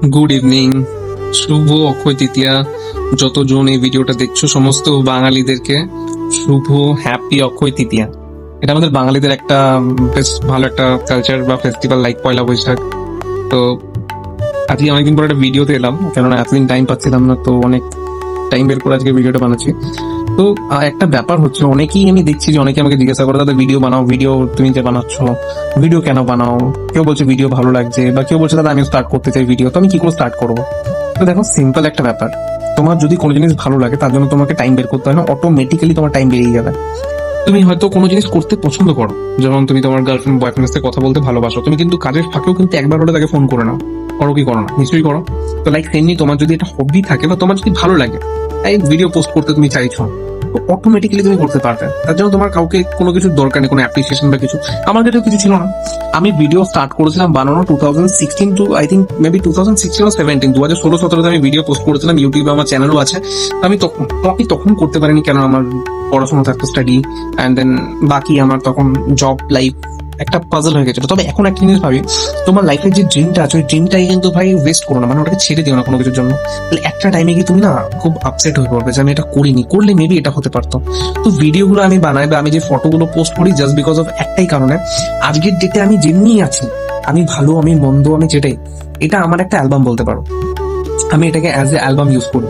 Good evening, শুভ অক্ষয় তৃতীয়া। যতজন এই ভিডিওটা দেখছো সমস্ত বাঙালিদেরকে শুভ হ্যাপি অক্ষয় তৃতীয়া। এটা আমাদের বাঙালিদের একটা বেশ ভালো একটা কালচার বা ফেস্টিভ্যাল, লাইক পয়লা বৈশাখ। তো আজকে অনেকদিন পর একটা ভিডিওতে এলাম, কেননা এতদিন টাইম পাচ্ছিলাম না, তো অনেক টাইম বের করে আজকে ভিডিওটা বানাচ্ছি। তো একটা ব্যাপার হচ্ছে, অনেকেই আমি দেখছি যে অনেকে আমাকে জিজ্ঞাসা করে, দাদা ভিডিও বানাও, ভিডিও তুমি যে বানাচ্ছ ভিডিও কেন বানাও? কেউ বলছে ভিডিও ভালো লাগছে, বা কেউ বলছে দাদা আমি স্টার্ট করতে চাই ভিডিও, তো আমি কি করে স্টার্ট করবো? তো দেখো, সিম্পল একটা ব্যাপার, তোমার যদি কোনো জিনিস ভালো লাগে তার জন্য তোমাকে টাইম বের করতে হয় না, অটোমেটিক্যালি তোমার টাইম বেরিয়ে যাবে। তুমি হয়তো কোনো জিনিস করতে পছন্দ করো, যেমন তুমি তোমার গার্লফ্রেন্ড বয়ফ্রেন্ডের সাথে কথা বলতে ভালোবাসো, তুমি কিন্তু কাজের ফাঁকেও কিন্তু একবার হলে তাকে ফোন করে নাও, করো কি করো না? নিশ্চয়ই করো। তো লাইক সেমনি তোমার যদি একটা হবি থাকে বা তোমার যদি ভালো লাগে, এই ভিডিও পোস্ট করতে তুমি চাইছো, তো অটোমেটিক্যালি তুমি করতে পারবে। তার জন্য তোমার কাউকে কোনো কিছুর দরকার নেই, কোনো অ্যাপ্রিসিয়েশন বা কিছু। আমার কাছেও কিছু ছিল না। আমি ভিডিও স্টার্ট করেছিলাম বানানো 2016 to I think maybe 2016 or 17, 2016-17 আমি ভিডিও পোস্ট করেছিলাম ইউটিউবে, আমার চ্যানেলও আছে। আমি তখন করতে পারিনি, কেন আমার পড়াশোনা থাকতো, স্টাডি, অ্যান্ড দেন বাকি আমার তখন জব লাইফ একটা পাজল হয়ে গেছিল। তবে এখন একটা জিনিস ভাবি, তোমার লাইফের যে ড্রিমটা আছে ওই ড্রিমটাই কিন্তু ভাই ওয়েস্ট করো না, মানে ওটাকে ছেড়ে দিও না কোনো কিছুর জন্য। তাহলে একটা টাইমে গিয়ে তুমি না খুব আপসেট হয়ে পড়বে যে আমি এটা করিনি, করলে মেবি এটা হতে পারতো। তো ভিডিওগুলো আমি বানাই বা আমি যে ফটোগুলো পোস্ট করি জাস্ট বিকজ অফ একটাই কারণে, আজকের ডেটে আমি যেমনি আছি, আমি ভালো আমি মন্দ আমি যেটাই, এটা আমার একটা অ্যালবাম বলতে পারো। আমি এটাকে অ্যাজ এ অ্যালবাম ইউজ করি,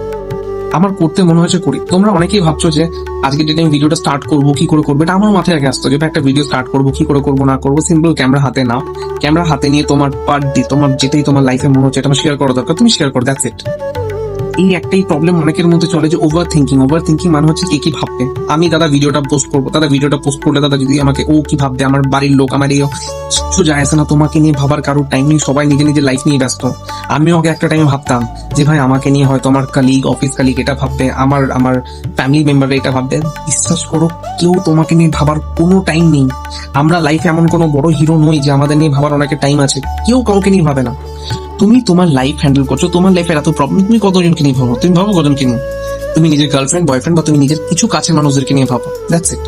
আমার করতে মনে হয়েছে করি। তোমরা অনেকেই ভাবছো যে আজকে ডেটে আমি ভিডিওটা স্টার্ট করবো, কি করে করবো, এটা আমার মাথায় আগে আসতো যে একটা ভিডিও স্টার্ট করবো, কি করে করবো না করবো। সিম্পল ক্যামেরা হাতে নাও, ক্যামেরা হাতে নিয়ে তোমার পার ডে তোমার যেটাই তোমার লাইফে মনে হচ্ছে এটা শেয়ার করা দরকার, তুমি শেয়ার করো, দ্যাটস ইট। এই একটাই প্রবলেম অনেকের মধ্যে চলে, যে ওভার থিঙ্কিং মানে হচ্ছে কে কি ভাববে। আমি দাদা ভিডিওটা পোস্ট করবো, দাদা ভিডিওটা পোস্ট করলে দাদা যদি আমাকে ও কি ভাববে, আমার বাড়ির লোক, আমার এই কিছু যায় আসে না। তোমাকে নিয়ে ভাবার কারোর টাইম নেই, সবাই নিজের নিজের লাইফ নিয়ে ব্যস্ত। আমিও আগে একটা টাইমে ভাবতাম যে ভাই আমাকে নিয়ে হয়তো আমার কালিগ, অফিস কালিগ এটা ভাববে, আমার আমার ফ্যামিলি মেম্বার এটা ভাববে। বিশ্বাস করো, কেউ তোমাকে নিয়ে ভাবার কোনো টাইম নেই। আমরা লাইফে এমন কোনো বড় হিরো নই যে আমাদের নিয়ে ভাবার অনেকের টাইম আছে, কেউ কাউকে নিয়ে ভাবে না। তুমি তোমার লাইফ হ্যান্ডেল করছো, তোমার লাইফের এত প্রবলেম, তুমি কতজনকে নিয়ে ভাবো? তুমি ভাবো কজনকে নিয়ে? তুমি নিজের গার্লফ্রেন্ড বয়ফ্রেন্ড বা তুমি নিজের কিছু কাছের মানুষদেরকে নিয়ে ভাবো, দ্যাটস ইট।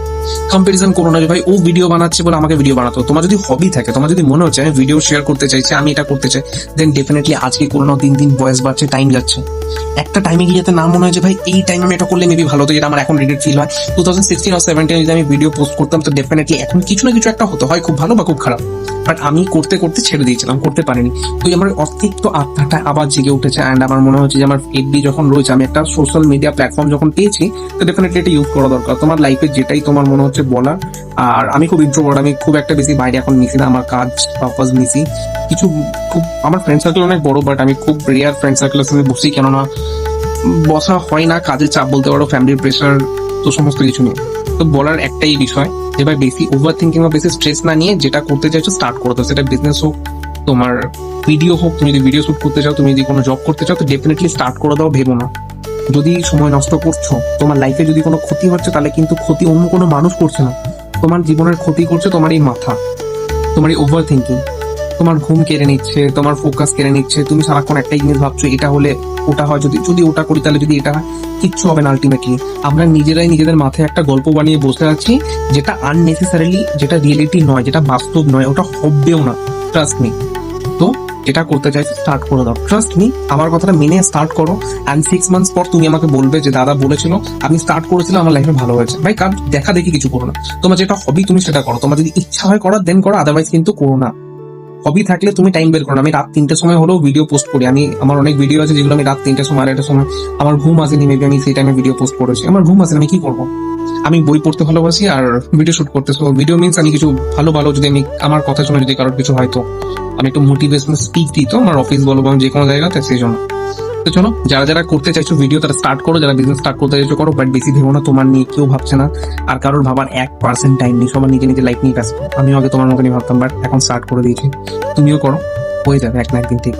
কম্পারিজন করো না যে ভাই ও ভিডিও বানাচ্ছে বলে আমাকে ভিডিও বানাতো। তোমার যদি হবি থাকে, তোমার যদি মনে হচ্ছে আমি ভিডিও শেয়ার করতে চাইছি, আমি এটা করতে চাই, দেন ডেফিনেটলি আজকে করে নাও। দিন দিন বয়স বাড়ছে, টাইম যাচ্ছে, একটা টাইমে গিয়ে যাতে না মনে হয় যে ভাই এই টাইমে আমি এটা করলে মেবি ভালো হতো, যেটা আমার এখন রিগ্রেট ফিল হয়। 2016 or 17 যদি আমি ভিডিও পোস্ট করতাম, তো ডেফিনেটলি এখন কিছু না কিছু একটা হতো, হয় খুব ভালো বা খুব খারাপ। বাট আমি করতে করতে ছেড়ে দিয়েছিলাম, করতে পারিনি। তো আমার অস্তিত্ব আত্মাটা আবার জেগে উঠেছে, অ্যান্ড আমার মনে হচ্ছে যে আমার এফবি যখন রয়েছে, আমি একটা সোশ্যাল মিডিয়া প্ল্যাটফর্ম যখন পেয়েছি, তো ডেফিনেটলি এটা ইউজ করা দরকার। তোমার লাইফে যেটাই তোমার মনে হচ্ছে বলার। আর আমি খুব ইন্ট্রোভার্ট, আমি খুব একটা বেশি বাইরে এখন মিশি না, আমার কাজ পারপাস মিশি কিছু। খুব আমার ফ্রেন্ড সার্কেল অনেক বড়, বাট আমি খুব রেয়ার ফ্রেন্ড সার্কেলের সঙ্গে বসি, কেননা বসা হয় না, কাজের চাপ বলতে পারো, ফ্যামিলির প্রেশার, তো সমস্ত কিছু নিয়ে। তো বলার একটাই বিষয় যে ভাই বেশি ওভার থিঙ্কিং বা বেশি স্ট্রেস না নিয়ে যেটা করতে চাইছো স্টার্ট করো। তো সেটা বিজনেস হোক, তোমার ভিডিও হোক, তুমি যদি ভিডিও শুট করতে চাও, তুমি যদি কোনো জব করতে চাও, তো ডেফিনেটলি স্টার্ট করে দাও, ভেবো না। যদি সময় নষ্ট করছো, তোমার লাইফে যদি কোনো ক্ষতি হচ্ছে, তাহলে কিন্তু ক্ষতি অন্য কোনো মানুষ করছে না, তোমার জীবনের ক্ষতি করছে তোমার এই মাথা, তোমার এই ওভার থিঙ্কিং। তোমার ঘুম কেড়ে নিচ্ছে, তোমার ফোকাস কেড়ে নিচ্ছে। তুমি সারাক্ষণ একটাই জিনিস ভাবছো, এটা হলে ওটা হয়, যদি যদি ওটা করি তাহলে যদি এটা হয়, কিচ্ছু হবে না আলটিমেটলি। আমরা নিজেরাই নিজেদের মাথায় একটা গল্প বানিয়ে বসে আছি, যেটা আননেসেসারিলি, যেটা রিয়েলিটি নয়, যেটা বাস্তব নয়, ওটা হবেও না, ট্রাস্ট মি। তো যেটা করতে চাইছো স্টার্ট করে দাও, ট্রাস্ট মি, আমার কথাটা মেনে স্টার্ট করো। অ্যান্ড 6 মান্থস পর তুমি আমাকে বলবে যে দাদা বলেছিল, আমি স্টার্ট করেছিলাম, আমার লাইফে ভালো হয়েছে। ভাই কার দেখা দেখি কিছু করো না, তোমার যেটা হবি তুমি সেটা করো। তোমার যদি ইচ্ছা হয় করার দেন করো, আদারওয়াইজ কিন্তু করো না। হবি থাকলে তুমি টাইম বের করো না। আমি রাত 3টের সময় হলেও ভিডিও পোস্ট করি, আমি আমার অনেক ভিডিও আছে যেগুলো আমি রাত 3টের সময়, 2:30টার সময়, আমার ঘুম আসেনি, মেবি আমি সেই টাইমে ভিডিও পোস্ট করেছি, আমার ঘুম আসেনি, আমি কি করবো? আমি বই পড়তে ভালোবাসি আর ভিডিও শুট করতে। ভিডিও মিনস আমি কিছু ভালো ভালো, যদি আমি আমার কথা শুনে যদি কারোর কিছু হয়তো আমি একটু মোটিভেশনাল স্পিচ দিই, তো আমার অফিস বলো বা যে কোনো জায়গাতে, সেই জন্য। তো চলো, যারা যারা করতে চাইছো ভিডিও তারা স্টার্ট করো, যারা বিজনেস স্টার্ট করতে চাইছো করো, বাট বেশি ভেবো না, তোমার নিয়ে কেউ ভাবছে না, আর কারোর ভাবার 1% টাইম নেই, সবার নিজে নিজে লাইফ নিয়ে ব্যস্ত। আমিও আগে তোমার মতনই ভাবতাম, বাট এখন স্টার্ট করে দিয়েছি, তুমিও করো, হয়ে যাবে এক না একদিন ঠিক।